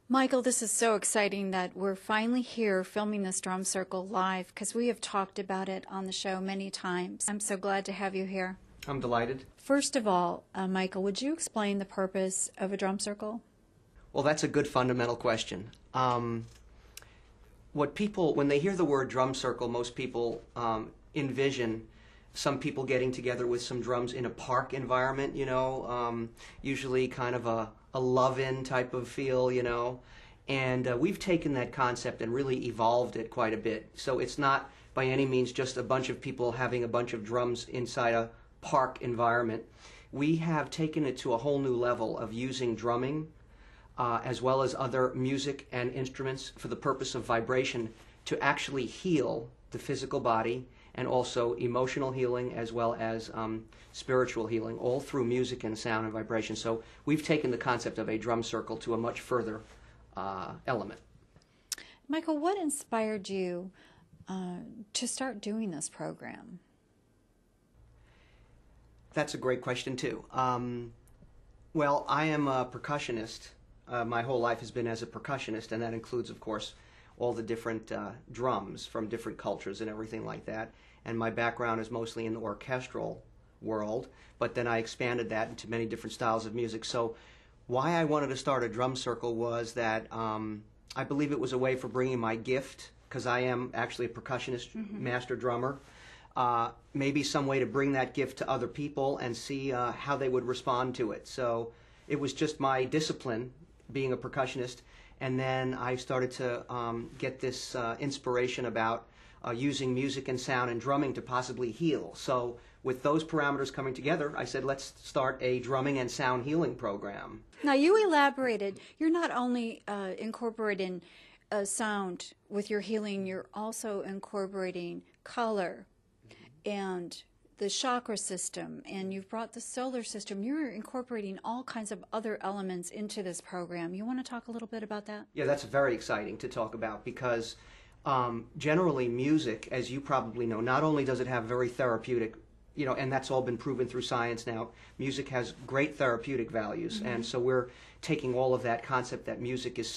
Michael, this is so exciting that we're finally here filming this drum circle live because we have talked about it on the show many times. I'm so glad to have you here. I'm delighted. First of all, Michael, would you explain the purpose of a drum circle? Well, that's a good fundamental question. What people, when they hear the word drum circle, most people envision some people getting together with some drums in a park environment, usually kind of a love-in type of feel, and we've taken that concept and really evolved it quite a bit. So it's not by any means just a bunch of people having a bunch of drums inside a park environment. We have taken it to a whole new level of using drumming as well as other music and instruments for the purpose of vibration to actually heal the physical body and also emotional healing as well as spiritual healing, all through music and sound and vibration. So we've taken the concept of a drum circle to a much further element. Michael, what inspired you to start doing this program? That's a great question, too. Well, I am a percussionist. My whole life has been as a percussionist, and that includes, of course, all the different drums from different cultures and everything like that. And my background is mostly in the orchestral world, but then I expanded that into many different styles of music. So why I wanted to start a drum circle was that I believe it was a way for bringing my gift, because I am actually a percussionist, master drummer, maybe some way to bring that gift to other people and see how they would respond to it. So it was just my discipline, being a percussionist, and then I started to get this inspiration about using music and sound and drumming to possibly heal. So with those parameters coming together, I said, let's start a drumming and sound healing program. Now, you elaborated. You're not only incorporating sound with your healing, you're also incorporating color and the chakra system, and you've brought the solar system. You're incorporating all kinds of other elements into this program. You want to talk a little bit about that? Yeah, that's very exciting to talk about because generally music, as you probably know, not only does it have very therapeutic, and that's all been proven through science now, music has great therapeutic values, and so we're taking all of that concept that music is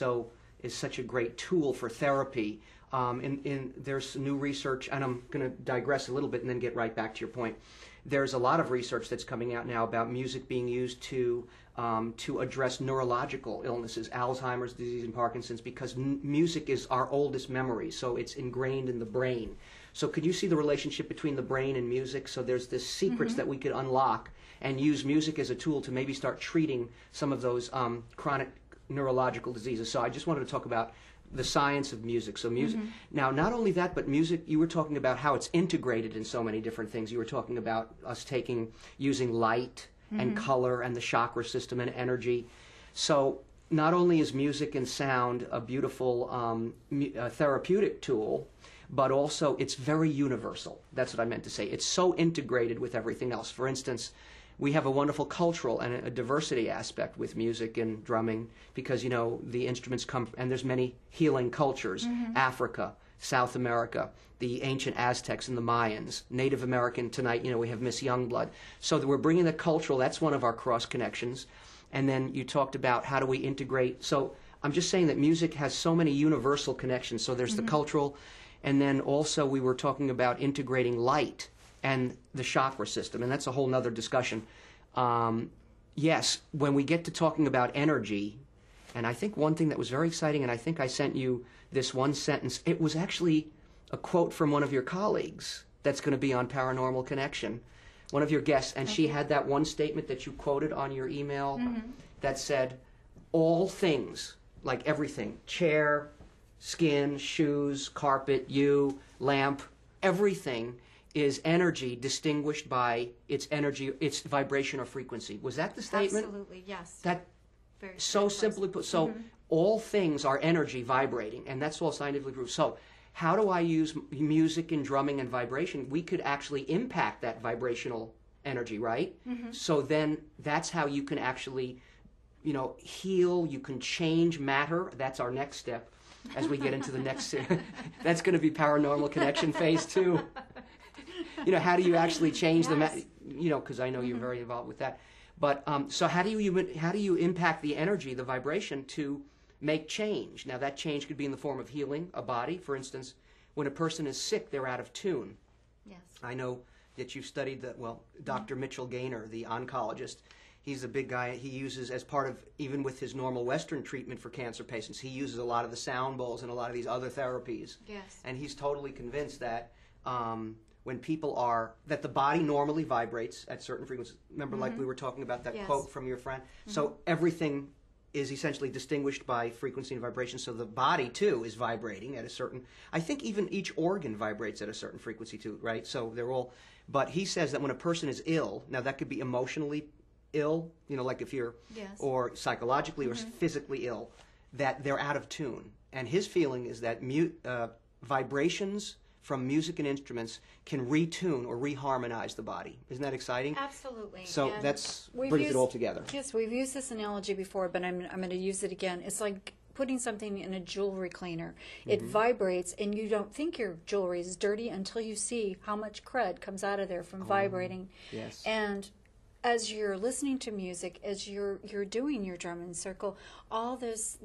such a great tool for therapy. There's new research, and I'm going to digress a little bit and then get right back to your point. There's a lot of research that's coming out now about music being used to address neurological illnesses, Alzheimer's disease and Parkinson's, because music is our oldest memory, so it's ingrained in the brain. So could you see the relationship between the brain and music? So there's this secrets that we could unlock and use music as a tool to maybe start treating some of those chronic neurological diseases. So I just wanted to talk about the science of music. So music, now not only that, but music, you were talking about how it's integrated in so many different things. You were talking about us using light and color and the chakra system and energy. So not only is music and sound a beautiful therapeutic tool, but also it's very universal. That's what I meant to say. It's so integrated with everything else. For instance, we have a wonderful cultural and a diversity aspect with music and drumming because, the instruments come, and there's many healing cultures, Africa, South America, the ancient Aztecs and the Mayans, Native American, tonight, we have Miss Youngblood. So that we're bringing the cultural, that's one of our cross connections. And then you talked about how do we integrate. So I'm just saying that music has so many universal connections. So there's the cultural, and then also we were talking about integrating light and the chakra system, and that's a whole nother discussion. Yes, when we get to talking about energy, and I think one thing that was very exciting, and I think I sent you this one sentence, it was actually a quote from one of your colleagues that's going to be on Paranormal Connection, one of your guests, and she had that one statement that you quoted on your email that said, all things, like everything, chair, skin, shoes, carpet, you, lamp, everything is energy distinguished by its energy, its vibration or frequency. Was that the statement? Absolutely, yes. That very so simply put. So all things are energy vibrating, and that's all scientifically proved. So how do I use music and drumming and vibration? We could actually impact that vibrational energy, right? So then that's how you can actually, heal. You can change matter. That's our next step as we get into the next. That's going to be Paranormal Connection Phase 2. How do you actually change because I know you're very involved with that. But so how do you impact the energy, the vibration to make change. Now that change could be in the form of healing a body. For instance, when a person is sick, they're out of tune. Yes. I know that you've studied Dr. Mitchell Gaynor, the oncologist. He's a big guy. He uses, as part of, even with his normal Western treatment for cancer patients, he uses a lot of the sound bowls and a lot of these other therapies. Yes. And he's totally convinced that when people are, that the body normally vibrates at certain frequencies. Remember, like we were talking about that quote from your friend? So everything is essentially distinguished by frequency and vibration. So the body, too, is vibrating at a certain, I think even each organ vibrates at a certain frequency, too, right? So they're all, but he says that when a person is ill, now that could be emotionally ill, you know, like if you're, or psychologically or physically ill, that they're out of tune. And his feeling is that vibrations from music and instruments can retune or reharmonize the body. Isn't that exciting? Absolutely. So that's brings it all together. Yes, we've used this analogy before, but I'm going to use it again. It's like putting something in a jewelry cleaner. It vibrates, and you don't think your jewelry is dirty until you see how much crud comes out of there from vibrating. Yes. And as you're listening to music, as you're doing your drum and circle, all this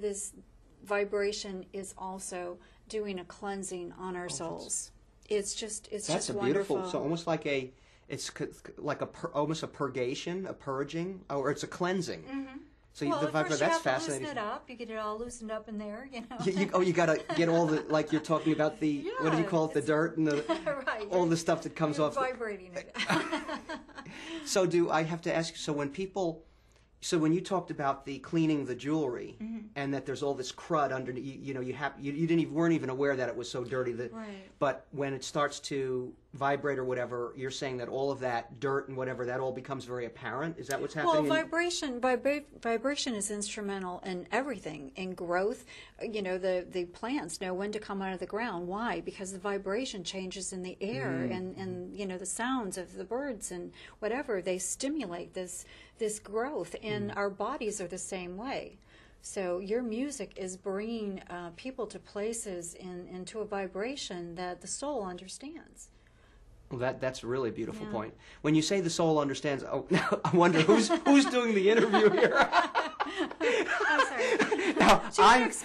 vibration is also doing a cleansing on our souls. It's just that's a wonderful. Beautiful. So almost like almost a purgation, a purging, or it's a cleansing. So well, the first you that's have fascinating. To loosen it up. You get it all loosened up in there, you know. You got to get all the, like you're talking about the, what do you call it, the dirt and the right, all the stuff that comes off. Vibrating it. So do I have to ask you? So when you talked about the cleaning the jewelry and that there's all this crud underneath, you weren't even aware that it was so dirty. But when it starts to vibrate or whatever, you're saying that all of that dirt and whatever, that all becomes very apparent. Is that what's happening? Well, vibration is instrumental in everything, in growth. You know, the plants know when to come out of the ground. Why? Because the vibration changes in the air and you know, the sounds of the birds and whatever, they stimulate this growth, and our bodies are the same way. So your music is bringing people to places into a vibration that the soul understands. Well, that's a really beautiful point. When you say the soul understands, I wonder who's doing the interview here. I'm sorry. Now,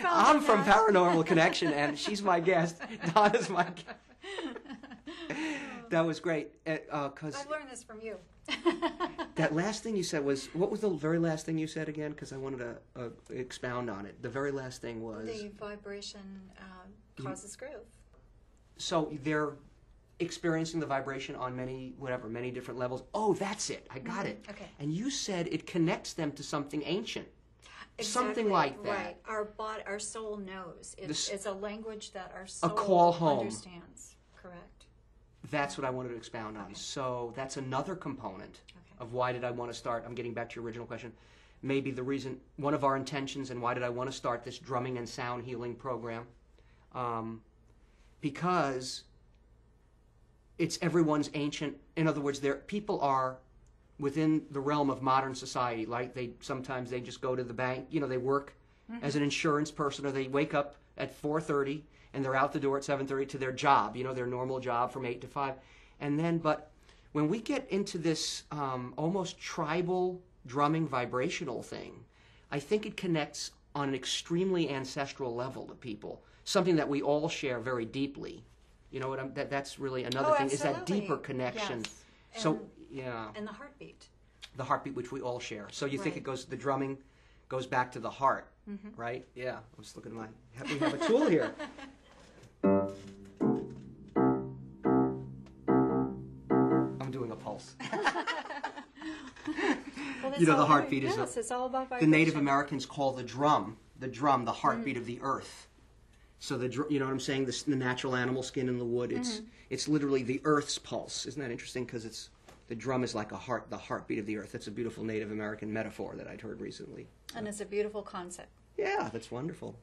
I'm from Paranormal Connection, and she's my guest. Donna's my guest. That was great. Cause I've learned this from you. That last thing you said was, what was the very last thing you said again? Because I wanted to expound on it. The very last thing was... The vibration causes growth. So they're experiencing the vibration on many different levels. Oh, that's it. I got it. Okay. And you said it connects them to something ancient. Exactly, something like that. Right. Our soul knows. It's a language that our soul a call home. Understands. Correct. That's what I wanted to expound on. So that's another component of why did I want to start. I'm getting back to your original question. Maybe the reason, one of our intentions, and why did I want to start this drumming and sound healing program? Because it's everyone's ancient. In other words, people are within the realm of modern society. Like sometimes they just go to the bank. You know, they work as an insurance person, or they wake up at 4:30 and they're out the door at 7:30 to their job. You know, their normal job from 8 to 5, and then but when we get into this almost tribal drumming vibrational thing, I think it connects on an extremely ancestral level to people. Something that we all share very deeply. You know what that's really another thing, is that deeper connection. Yes. So yeah. And the heartbeat. The heartbeat, which we all share. So you think the drumming goes back to the heart, right? Yeah. I'm just looking at we have a tool here. I'm doing a pulse. Well, you know, the heartbeat is it's all about vibration. The Native Americans call the drum the heartbeat of the earth. So you know what I'm saying? The natural animal skin in the wood. It's literally the earth's pulse. Isn't that interesting? Because the drum is like the heartbeat of the earth. That's a beautiful Native American metaphor that I'd heard recently. And it's a beautiful concept. Yeah, that's wonderful.